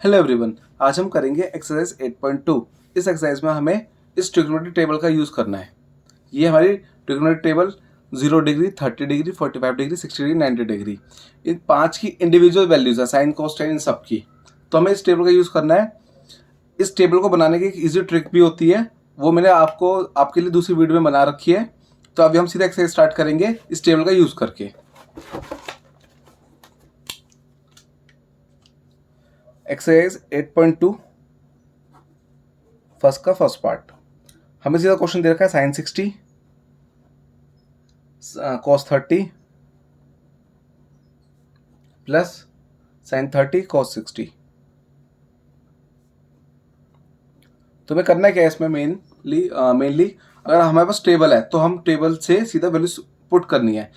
Hello everyone, आज हम करेंगे एक्सरसाइज 8.2। इस एक्सरसाइज में हमें इस ट्रिग्नोमेट्रिक टेबल का यूज़ करना है। ये हमारी trigonometric table 0 degree, 30 degree, 45 degree, 60 degree, 90 degree, इन 5 की इंडिविजुअल वैल्यूज है, साइन कोस टेन इन सब की। तो हमें इस टेबल का यूज़ करना है। इस टेबल को बनाने की एक ईजी ट्रिक भी होती है, वो मैंने आपके लिए दूसरी वीडियो में बना रखी है। तो अभी हम सीधा एक्सरसाइज स्टार्ट करेंगे इस टेबल का यूज़ करके। एक्सरसाइज 8.2 फर्स्ट का फर्स्ट पार्ट। हमें सीधा क्वेश्चन दे रखा है sine 60 cos 30 plus sine 30 cos 60। तो हमें करना है क्या इसमें मेनली अगर हमारे पास टेबल है तो हम टेबल से सीधा वैल्यूज पुट करनी है।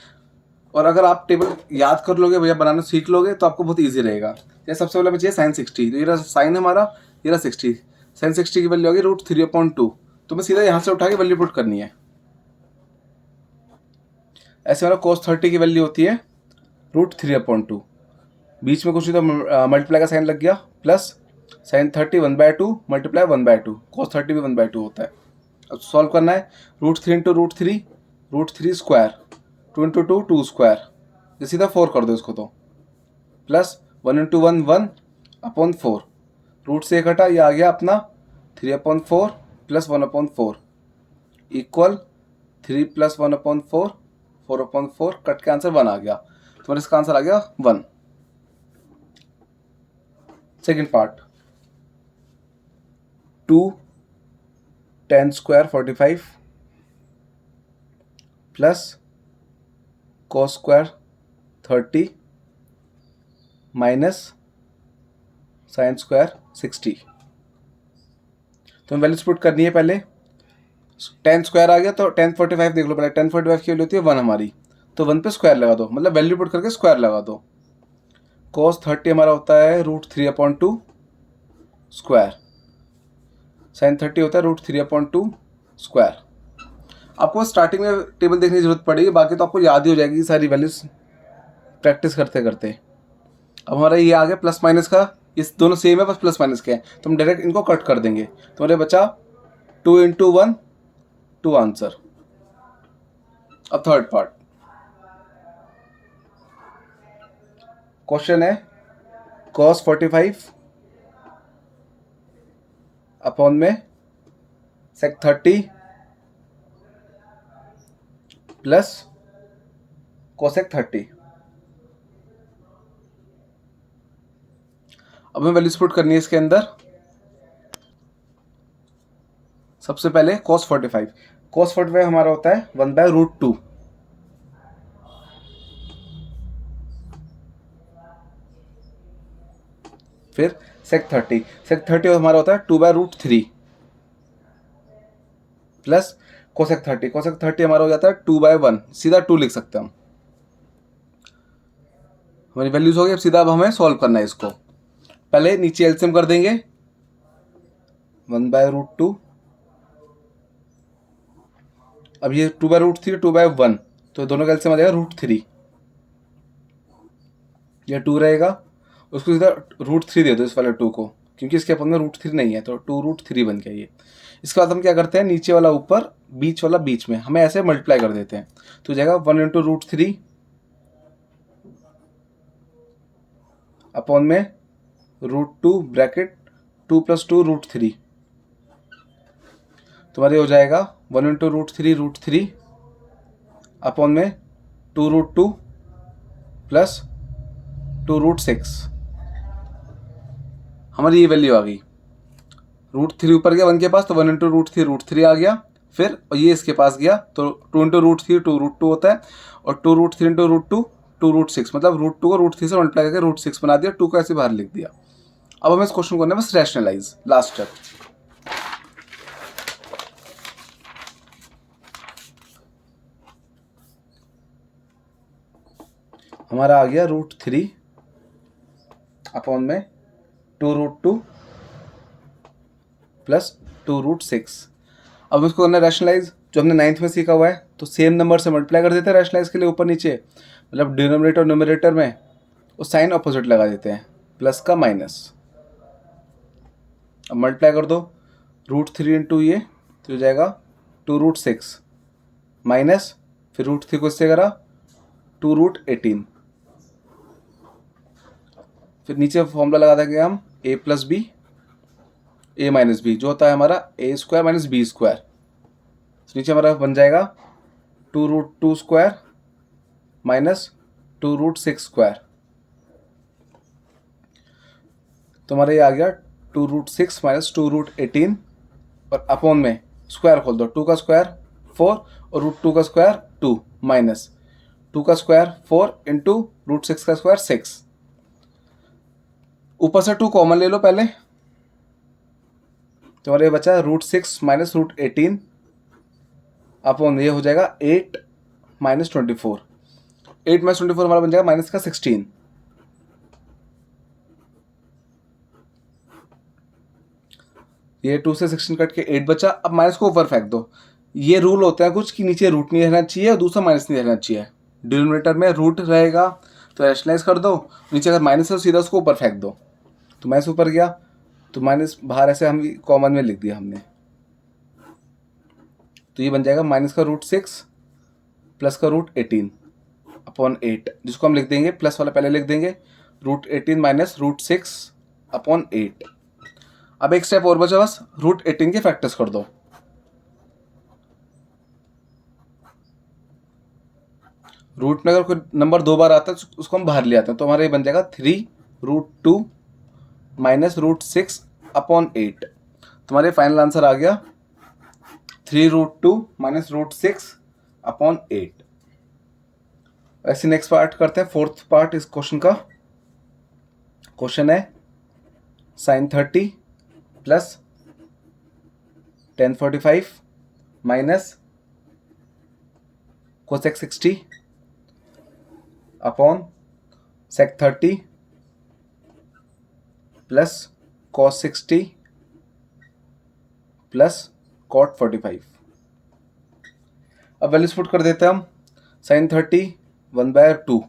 और अगर आप टेबल याद कर लोगे भैया, बनाना सीख लोगे तो आपको बहुत ईजी रहेगा। जैसे सबसे पहले चाहिए साइन 60, तो ये रहा साइन हमारा, ये रहा 60। साइन 60 की वैल्यू होगी √3/2। तो मैं सीधा यहाँ से उठा के वैल्यू पुट करनी है। ऐसे हमारा cos 30 की वैल्यू होती है √3/2। बीच में कुछ नहीं तो मल्टीप्लाई का साइन लग गया, प्लस साइन 30 1/2 मल्टीप्लाई 1/2, cos 30 भी 1/2 होता है। अब सॉल्व करना है। √3 × √3 स्क्वायर, 2 × 2 2 स्क्वायर, ये सीधा 4 कर दो इसको तो, प्लस 1 × 1 1/4। रूट से एक हटा, ये आ गया अपना 3/4 प्लस 1/4 इक्वल 3 + 1/4 4/4। कट के आंसर 1 आ गया। तुम्हारा इसका आंसर आ गया 1। Second part, 2 tan square 45 plus cos square 30 minus sine square 60। तो हमें वैल्यूज पुट करनी है। पहले tan स्क्वायर आ गया तो tan 45 देख लो पहले। tan 45 की वैल्यू होती है 1 हमारी, तो 1 पे स्क्वायर लगा दो, मतलब वैल्यू पुट करके स्क्वायर लगा दो। cos 30 हमारा होता है √3/2 स्क्वायर, साइन 30 होता है √3/2 स्क्वायर। आपको स्टार्टिंग में टेबल देखने की जरूरत पड़ेगी, बाकी तो आपको याद ही हो जाएगी सारी वैल्यूज प्रैक्टिस करते करते। अब हमारा ये आ गया प्लस माइनस का, इस दोनों सेम है बस प्लस माइनस के हैं, तो हम डायरेक्ट इनको कट कर देंगे। तो हमारे बचा 2 × 1 2 आंसर। अब थर्ड पार्ट, क्वेश्चन है cos 45 अपॉन में sec 30 प्लस cosec 30। अब हमें वैल्यूज पुट करनी है इसके अंदर। सबसे पहले cos 45 हमारा होता है 1/√2, फिर sec 30 हमारा होता है 2/√3 प्लस cosec 30 हमारा हो जाता है 2/1, सीधा 2 लिख सकते हैं हम। हमारी वैल्यूज हो गई। अब सीधा अब हमें सॉल्व करना है इसको। पहले नीचे एलसीएम कर देंगे, 1/√2। अब ये 2/√3 2/1, तो दोनों का एलसीएम आ जाएगा √3। यह 2 रहेगा, उसको सीधा √3 दे दो इस वाले 2 को, क्योंकि इसके अपन में √3 नहीं है, तो 2√3 बन गया ये। इसके बाद हम क्या करते हैं, नीचे वाला ऊपर, बीच वाला बीच में, हमें ऐसे मल्टीप्लाई कर देते हैं। तो जाएगा 1 × √3 अपॉन में √2 ब्रैकेट 2 + 2 √3। तुम्हारे हो जाएगा 1 × √3 अपॉन में 2√2 प्लस 2√6। हमारी ये वैल्यू आ गई। √3 ऊपर गया 1 के पास, तो 1 × √3 आ गया। फिर ये इसके पास गया, तो 2 × √3 2√2 होता है, और 2√3 × √2 2√6, मतलब √2 को √3 से मल्टीप्लाई करके √6 बना दिया, 2 को ऐसे बाहर लिख दिया। अब हमें इस क्वेश्चन को करना है बस रैशनलाइज, लास्ट स्टेप। हमारा आ गया √3 अपॉन में 2√2 प्लस 2√6। अब इसको करना है रैशनलाइज, जो हमने 9th में सीखा हुआ है। तो सेम नंबर से मल्टीप्लाई कर देते हैं रैशनलाइज के लिए, ऊपर नीचे, मतलब डिनोमिनेटर और न्यूमरेटर में वो साइन अपोजिट लगा देते हैं, प्लस का माइनस। अब मल्टीप्लाई कर दो, √3 इंटू ये तो हो जाएगा 2√6 माइनस फिर √3 को इससे करा 2√18, फिर नीचे फॉर्मूला लगा देंगे हम a plus B a minus B जो होता है हमारा a square minus B square. नीचे हमारा बन जाएगा 2√2 स्क्वायर माइनस 2√6 स्क्वायर, तो हमारा ये आ गया 2√6 माइनस 2√18 और अपॉन में स्क्वायर खोल दो, 2 का स्क्वायर 4 और √2 का स्क्वायर 2 माइनस 2 का स्क्वायर 4 इंटू √6 का स्क्वायर 6। ऊपर से 2 कॉमन ले लो पहले, तो हमारे ये बचा √6 माइनस √18 अपॉन ये हो जाएगा 8 माइनस 24, 8 माइनस 24 हमारा बन जाएगा माइनस का 16। ये 2 से 16 कट के 8 बचा। अब माइनस को ऊपर फेंक दो। ये रूल होता है कुछ कि नीचे रूट नहीं रहना चाहिए और दूसरा माइनस नहीं रहना चाहिए। डिनोमिनेटर में रूट रहेगा तो रैशनलाइज कर दो, नीचे अगर माइनस है तो सीधा उसको ऊपर फेंक दो। तो माइनस ऊपर गया तो माइनस बाहर ऐसे हम कॉमन में लिख दिया हमने, तो ये बन जाएगा माइनस का √6 प्लस का √18 अपॉन 8, जिसको हम लिख देंगे प्लस वाला पहले लिख देंगे √18 माइनस √6 अपॉन 8। अब एक स्टेप और बचा बस, √18 के फैक्टर्स कर दो। रूट में अगर कोई नंबर 2 बार आता है तो उसको हम बाहर ले आते हैं, तो हमारा ये बन जाएगा 3√2 माइनस √6 अपॉन 8। तुम्हारे फाइनल आंसर आ गया 3√2 माइनस √6 अपॉन 8। ऐसे नेक्स्ट पार्ट करते हैं, फोर्थ पार्ट इस क्वेश्चन का। क्वेश्चन है sin 30 plus tan 45 minus cosec 60 upon sec 30 plus cos 60 plus cot 45। अब वैल्यूज पुट कर देते हैं हम। sin 30 1/2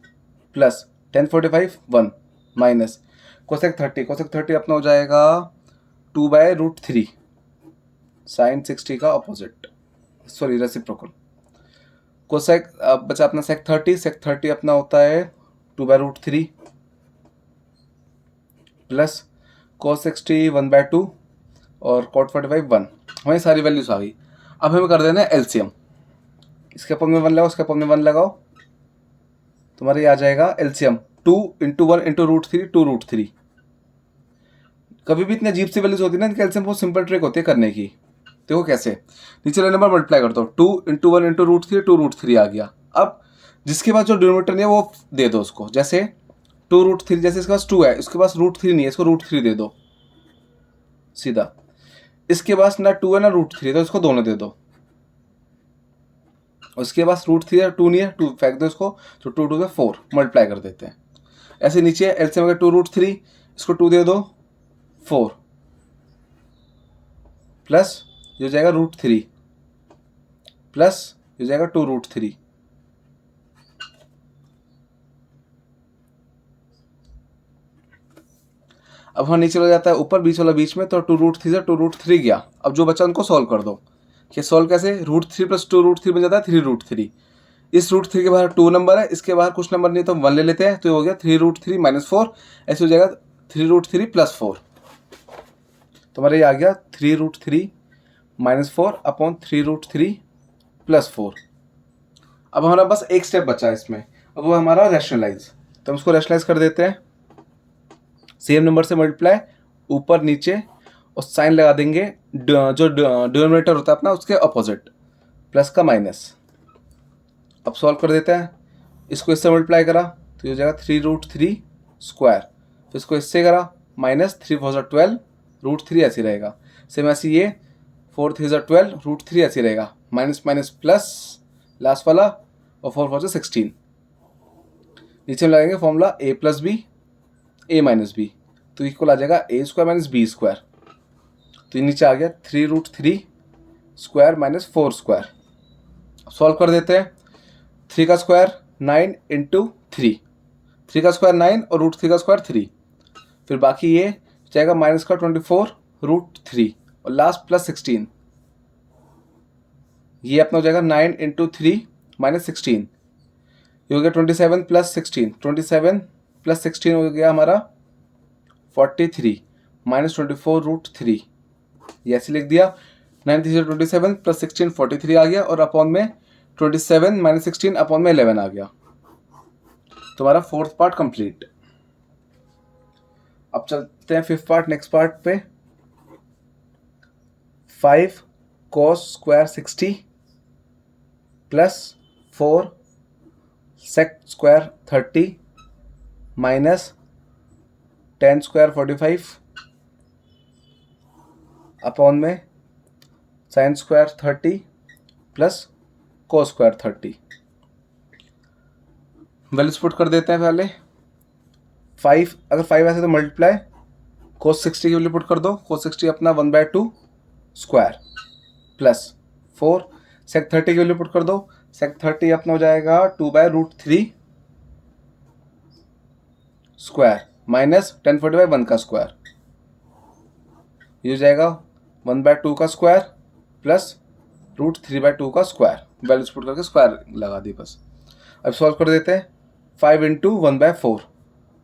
plus tan 45 1 minus cosec 30 अपना हो जाएगा 2/√3 sin 60 का ऑपोजिट, सॉरी रेसिप्रोकल। कोसेक बचा अपना sec 30 अपना होता है 2/√3 प्लस cos 60 1/2 और cot 45 1। हमें सारी वैल्यूज आ गई। अब हमें कर देना है एलसीएम। इसके अपन में 1 लगाओ, इसके अपन में 1 लगाओ, तुम्हारे ये आ जाएगा एलसीएम 2 इंटू 1 इंटू √3 2√3। कभी भी इतनी अजीब सी वैल्यूज होती है ना, इनके एलसीएम बहुत सिंपल ट्रिक होती है करने की। देखो कैसे, नीचे वाले नंबर मल्टीप्लाई कर दो, 2 इंटू 1 इंटू √3 2√3 आ गया। अब जिसके पास जो डिनोमिनेटर नहीं है वो दे दो उसको, जैसे 2√3, जैसे इसके पास 2 है, इसके पास √3 नहीं है, इसको √3 दे दो सीधा। इसके पास ना 2 है ना √3 तो इसको दोनों दे दो। उसके पास √3 है 2 नहीं है, 2 फेंक दो इसको, तो 2 2 4 मल्टीप्लाई कर देते हैं। ऐसे नीचे एलसीएम अगर 2√3, इसको 2 दे दो 4 प्लस ये हो जाएगा √3 प्लस ये हो जाएगा 2√3। अब वहाँ नीचे हो जाता है ऊपर, बीच वाला बीच में, तो 2√3 से 2√3 गया। अब जो बचा उनको सॉल्व कर दो। ये सॉल्व कैसे, √3 प्लस 2√3 बन जाता है 3√3। इस √3 के बाहर 2 नंबर है, इसके बाहर कुछ नंबर नहीं तो हम 1 ले लेते हैं, तो ये हो गया 3√3 माइनस 4। ऐसे हो जाएगा 3√3 प्लस 4। तुम्हारे ये आ गया 3√3 माइनस 4 अपॉन 3√3 प्लस 4। अब हमारा बस एक स्टेप बचा है इसमें, अब वो हमारा रैशनलाइज। तो हम उसको रैशनलाइज कर देते हैं। सेम नंबर से मल्टीप्लाई ऊपर नीचे और साइन लगा देंगे जो डिनोमिनेटर होता है अपना उसके अपोजिट, प्लस का माइनस। अब सॉल्व कर देते हैं। इसको इससे मल्टीप्लाई करा तो ये हो जाएगा 3√3 स्क्वायर, फिर इसको इससे करा माइनस 3 4 12 √3 ऐसे रहेगा। सेम ऐसे ये 4 3 12 √3 ऐसे रहेगा, माइनस माइनस प्लस लास्ट वाला और 4 4 16। नीचे में लगाएंगे formula a plus B a minus B, तो इक्वल आ जाएगा a square minus B square. तो ये नीचे आ गया 3√3 स्क्वायर माइनस 4 स्क्वायर। सॉल्व कर देते हैं। 3 का स्क्वायर 9 इंटू 3, 3 का स्क्वायर 9 और √3 का स्क्वायर 3, फिर बाकी ये जाएगा माइनस का 24 √3 और लास्ट +16, ये अपना हो जाएगा 9 × 3 - 16, ये हो गया 27 + 16, 27 + 16 हो गया हमारा 43 -24 √3, ये ऐसे लिख दिया। 9 3 27 + 16 43 आ गया और अपॉन में 27 - 16 अपॉन में 11 आ गया। तुम्हारा फोर्थ पार्ट कंप्लीट। अब चलते हैं फिफ्थ पार्ट, नेक्स्ट पार्ट पे। 5 cos square 60 + 4 sec square 30 - 10 square 45 upon में sin square 30 + cos square 30। Values put कर देते हैं पहले। 5, अगर 5 ऐसे तो मल्टीप्लाई cos 60 की वैल्यू पुट कर दो। cos 60 अपना 1/2 स्क्वायर प्लस 4 sec 30 की वैल्यू पुट कर दो। sec 30 अपना हो जाएगा 2/√3 स्क्वायर माइनस 10/1 का स्क्वायर, ये हो जाएगा 1/2 का स्क्वायर प्लस √3/2 का स्क्वायर। वैल्यूज पुट करके स्क्वायर लगा दी बस। अब सॉल्व कर देते हैं। 5 × 1/4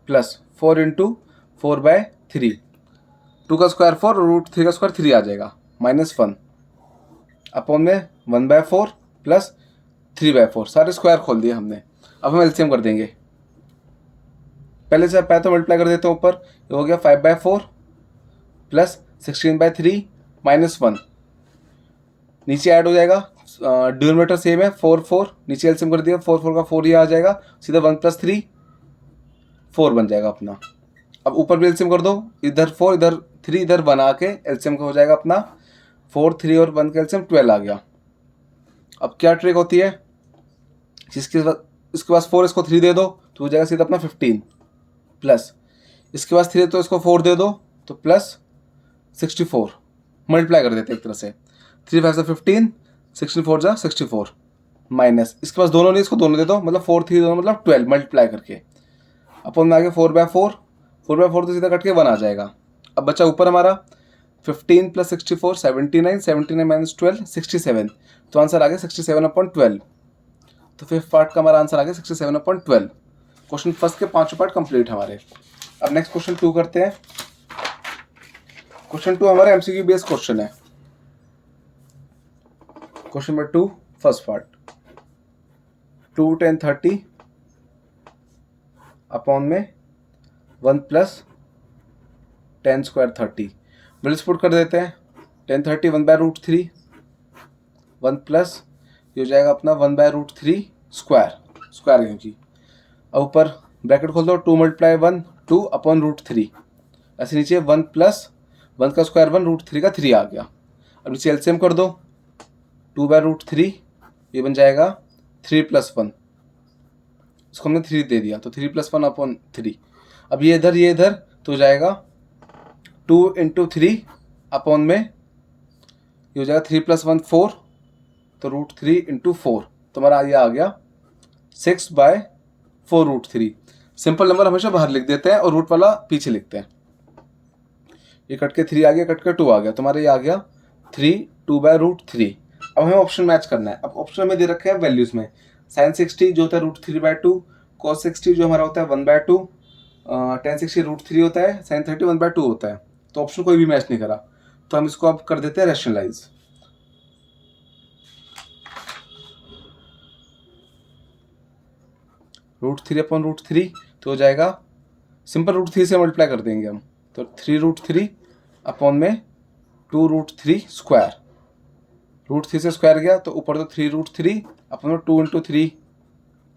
प्लस 4 × 4/3, 2 का स्क्वायर 4 और √3 का स्क्वायर 3 आ जाएगा, -1 अपॉन में 1/4 प्लस 3/4, सारे स्क्वायर खोल दिए हमने। अब हम एलसीएम कर देंगे। पहले से पहले तो मल्टीप्लाई कर देते हैं ऊपर, ये हो गया 5/4 प्लस 16/3 -1, नीचे ऐड हो जाएगा, डिनोमिनेटर सेम है 4 4, नीचे एलसीएम कर दिया, 4 4 का 4 ये आ जाएगा, सीधा 1 + 3 4 बन जाएगा अपना। अब ऊपर भी एलसीएम कर दो, इधर 4 इधर 3 इधर बना के एलसीएम का हो जाएगा अपना 4 3 और 1 का एलसीएम 12 आ गया। अब क्या ट्रिक होती है, जिसके बाद इसके पास 4 इसको 3 दे दो तो हो जाएगा सीधा अपना 15 प्लस इसके पास 3 तो इसको 4 दे दो तो प्लस 64, मल्टीप्लाई कर देते हैं एक तरह से। 3 5 से 15, 64 जा 64 माइनस इसके पास दोनों नहीं, इसको दोनों दे दो, मतलब 4 3 दोनों मतलब 12 मल्टीप्लाई करके अपन में आगे 4/4 4/4 तो सीधा कट के 1 आ जाएगा। अब बचा ऊपर हमारा 15 + 64 79, 79 - 12 67, तो आंसर आ गया 67/12। तो फिफ्थ पार्ट का हमारा आंसर आ गया 67/12। क्वेश्चन फर्स्ट के 5 पार्ट कंप्लीट हमारे। अब नेक्स्ट क्वेश्चन 2 करते हैं। क्वेश्चन 2 हमारा एमसीक्यू बेस्ड क्वेश्चन है। Question number 2 first part, 2 10 30 upon में 1 + 10 स्क्वायर 30, वैल्यूज पुट कर देते हैं। 10 30 1/√3 1 प्लस ये हो जाएगा अपना 1/√3 स्क्वायर, स्क्वायर क्योंकि। अब ऊपर ब्रैकेट खोल दो, 2 × 1 2 अपॉन √3, ऐसे नीचे 1 प्लस 1 का स्क्वायर 1 √3 का 3 आ गया। अब नीचे एलसीएम कर दो, 2/√3 ये बन जाएगा 3 + 1, इसको हमने 3 दे दिया तो 3 + 1 अपॉन 3। अब ये इधर तो हो जाएगा 2 × 3 अपॉन में ये हो जाएगा 3 + 1 4, तो √3 × 4 तुम्हारा ये आ गया 6/4 √3। सिंपल नंबर हमेशा बाहर लिख देते हैं और रूट वाला पीछे लिखते हैं। ये कट के 3 आ गया, कट के 2 आ गया, तुम्हारा ये आ गया 3 2/√3। अब हमें ऑप्शन मैच करना है। अब ऑप्शन में दे रखे हैं वैल्यूज में sin 60 जो होता है √3/2, cos 60 जो हमारा होता है 1/2, tan 60 √3 होता है, sin 30 1/2 होता है। तो ऑप्शन कोई भी मैच नहीं करा, तो हम इसको अब कर देते हैं रैशनलाइज। √3/√3 तो हो जाएगा सिंपल √3 से मल्टीप्लाई कर देंगे हम, तो 3√3 अपॉन में 2√3 स्क्वायर, √3 से स्क्वायर गया तो ऊपर तो 3√3 अपॉन में 2 × 3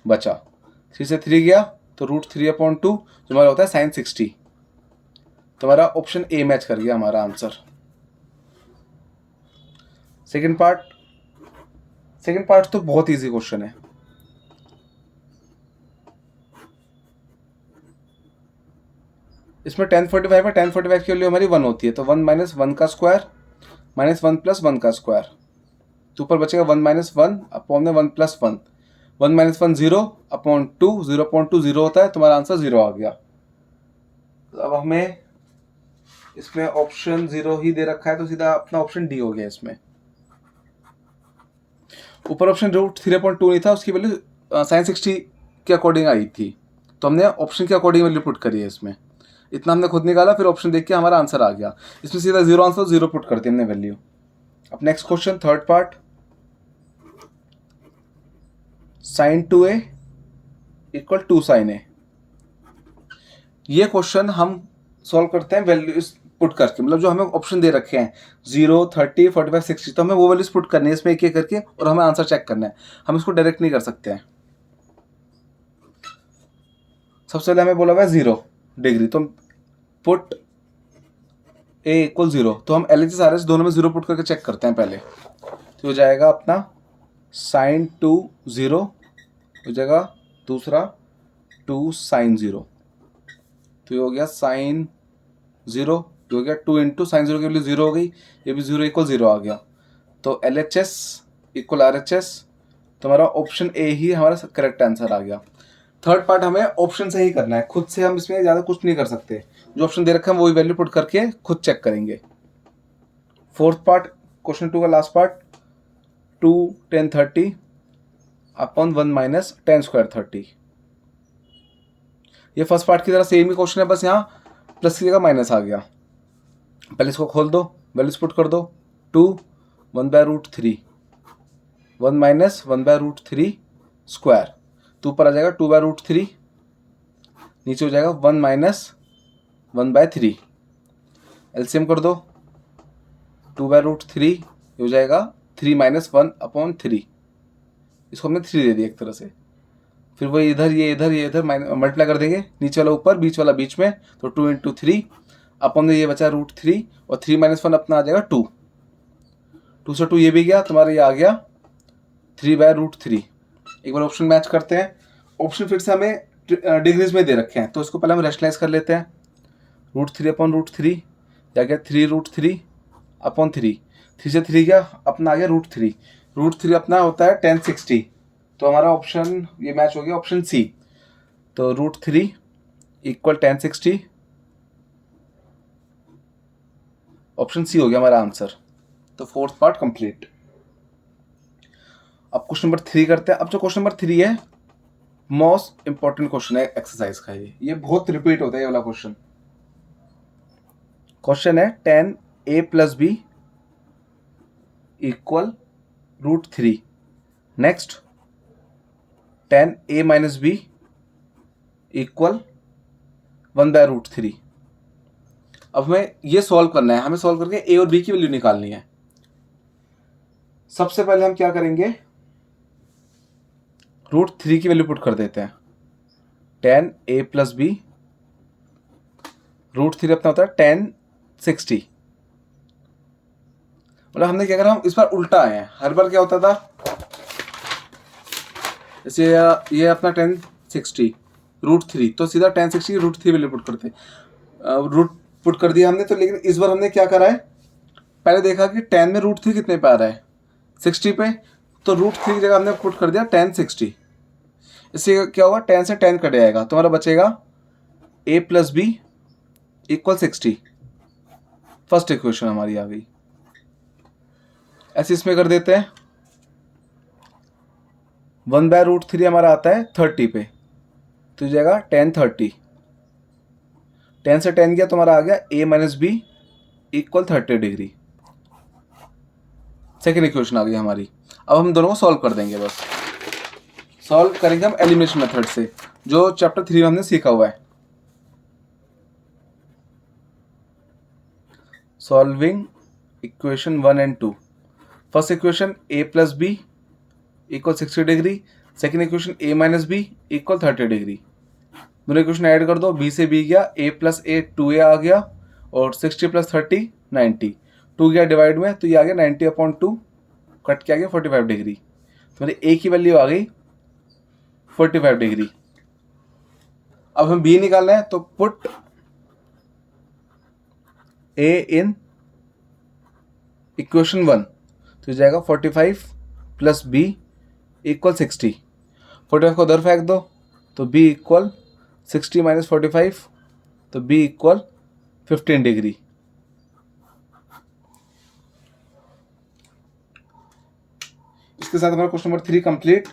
बचा, 3 से 3 गया तो √3/2 जो हमारा होता है sin 60। तो हमारा ऑप्शन ए मैच कर गया हमारा आंसर। सेकेंड पार्ट तो बहुत ईजी क्वेश्चन है। इसमें 1045 है, 1045 की वैल्यू हमारी 1 होती है, तो 1 - 1 का स्क्वायर माइनस 1 + 1 का स्क्वायर, तो ऊपर बचेगा 1 - 1 अपॉन में 1 + 1, 1 - 1 0 अपॉन 2, 0.2 0 होता है, तुम्हारा आंसर 0 आ गया। तो अब हमें इसमें ऑप्शन 0 ही दे रखा है, तो सीधा अपना ऑप्शन डी हो गया। इसमें ऊपर ऑप्शन √3.2 नहीं था, उसकी वैल्यू साइन 60 के अकॉर्डिंग आई थी, तो हमने ऑप्शन के अकॉर्डिंग वैल्यू पुट करी है इसमें। इतना हमने खुद निकाला, फिर ऑप्शन देख के हमारा आंसर आ गया। इसमें सीधा 0 आंसर, 0 पुट कर दी हमने वैल्यू। अब next question, third part, sin 2a equal 2 sin a। ये क्वेश्चन हम सॉल्व करते हैं वैल्यू पुट करके, मतलब जो हमें ऑप्शन दे रखे हैं 0, 30, 45, 60, तो हमें वो वैल्यूज पुट करनी है इसमें एक एक करके, और हमें आंसर चेक करना है। हम इसको डायरेक्ट नहीं कर सकते हैं। सबसे पहले हमें बोला हुआ है 0 डिग्री, तो पुट a इक्वल 0, तो हम LHS RHS दोनों में 0 पुट करके चेक करते हैं पहले। तो हो जाएगा अपना sin 2 0 हो जाएगा, दूसरा 2 sin 0, तो ये हो गया sin 0, हो गया 2 इंटू साइन 0 की वैल्यू 0 हो गई, ये भी 0 इक्वल 0 आ गया। तो LHS इक्वल RHS, तो हमारा ऑप्शन ए ही हमारा करेक्ट आंसर आ गया। थर्ड पार्ट हमें ऑप्शन से ही करना है, खुद से हम इसमें ज़्यादा कुछ नहीं कर सकते। जो ऑप्शन दे रखा है वही वैल्यू पुट करके खुद चेक करेंगे। फोर्थ पार्ट, क्वेश्चन 2 का last part, 2 10 30 upon 1 minus 10 square 30। ये फर्स्ट पार्ट की तरह सेम ही क्वेश्चन है, बस यहाँ प्लस की जगह माइनस आ गया। पहले इसको खोल दो, वैल्यूज पुट कर दो। 2 1/√3, 1 माइनस 1/√3 स्क्वायर, तो ऊपर आ जाएगा 2/√3, नीचे हो जाएगा 1 माइनस 1/3। एलसीएम कर दो, 2/√3 हो जाएगा 3 माइनस 1/3, इसको हमने 3 दे दिया एक तरह से। फिर वो इधर ये इधर ये इधर मल्टीप्लाई कर देंगे, नीचे वाला ऊपर बीच वाला बीच में, तो 2 इंटू 3 अपन में ये बचा √3, और 3 माइनस 1 अपना आ जाएगा 2, 2 से 2 ये भी गया, तुम्हारा ये आ गया 3/√3। एक बार ऑप्शन मैच करते हैं। ऑप्शन फिर से हमें डिग्रीज में दे रखे हैं, तो इसको पहले हम रेशनलाइज कर लेते हैं। √3/√3 या गया 3√3/3, 3 से 3 गया, अपना आ गया √3। √3 अपना होता है 1060, तो हमारा ऑप्शन ये मैच हो गया ऑप्शन सी। तो √3 इक्वल 1060, ऑप्शन सी हो गया हमारा आंसर। तो फोर्थ पार्ट कंप्लीट। अब क्वेश्चन नंबर 3 करते हैं। अब जो क्वेश्चन नंबर 3 है, मोस्ट इंपॉर्टेंट क्वेश्चन है एक्सरसाइज का। ये बहुत रिपीट होता है ये वाला क्वेश्चन। क्वेश्चन है 10a + b equal √3। Next 10a - b equal 1/√3। अब हमें ये सॉल्व करना है, हमें सॉल्व करके a और b की वैल्यू निकालनी है। सबसे पहले हम क्या करेंगे, √3 की वैल्यू पुट कर देते हैं। 10a + b, √3 अपना होता है 1060। मतलब हमने क्या करा, हम इस बार उल्टा आए हैं। हर बार क्या होता था, जैसे ये अपना 1060 √3, तो सीधा 1060 की √3 वैल्यू पुट करते, रूट पुट कर दिया हमने। तो लेकिन इस बार हमने क्या करा है, पहले देखा कि 10 में √3 कितने पे आ रहा है, 60 पे, तो √3 की जगह हमने पुट कर दिया 1060। इससे क्या होगा, 10 से 10 कट जाएगा, तो हमारा बचेगा a + b equal 60। First equation हमारी आ गई। ऐसे इसमें कर देते हैं, 1/√3 हमारा आता है 30 पे, तो हो जाएगा 1030। 10 से 10 गया तो हमारा आ गया a - b equal 30 degree. Second equation आ गई हमारी। अब हम दोनों को सॉल्व कर देंगे। बस सॉल्व करेंगे हम एलिमिनेशन मेथड से, जो चैप्टर 3 में हमने सीखा हुआ है। Solving equation 1 and 2। First equation a + b equal 60 degree, second equation a - b equal 30 degree. दोनों इक्वेशन ऐड कर दो, b से b गया, a + a 2a आ गया, और 60 + 30 90, 2 गया डिवाइड में, तो ये आ गया 90/2, कट के आ गया 45 डिग्री। तो मेरी a की वैल्यू आ गई 45 डिग्री। अब हम b निकालना है, तो पुट a इन इक्वेशन 1, तो जाएगा 45 + b इक्वल 60। 45 को उधर फेंक दो, तो b इक्वल 60 - 45, तो b इक्वल 15 डिग्री। इसके साथ हमारा क्वेश्चन नंबर 3 कंप्लीट।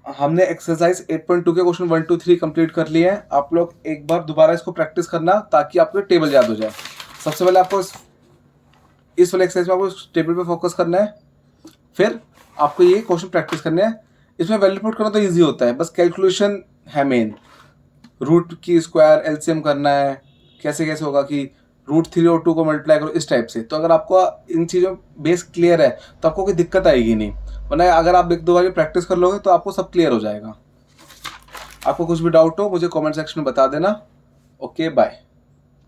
हमने एक्सरसाइज 8.2 के क्वेश्चन 1 2 3 कंप्लीट कर लिए हैं। आप लोग एक बार दोबारा इसको प्रैक्टिस करना ताकि आपको टेबल याद हो जाए। सबसे पहले आपको इस वाले एक्सरसाइज में आपको टेबल पे फोकस करना है, फिर आपको ये क्वेश्चन प्रैक्टिस करने हैं। इसमें वैल्यू पुट करना तो ईजी होता है, बस कैलकुलेशन है मेन। रूट की स्क्वायर एलसीएम करना है, कैसे कैसे होगा कि √3 और 2 को मल्टीप्लाई करो, इस टाइप से। तो अगर आपको इन चीज़ों बेस क्लियर है तो आपको कोई दिक्कत आएगी नहीं, वरना अगर आप 1-2 बार प्रैक्टिस कर लोगे तो आपको सब क्लियर हो जाएगा। आपको कुछ भी डाउट हो मुझे कमेंट सेक्शन में बता देना। Okay bye.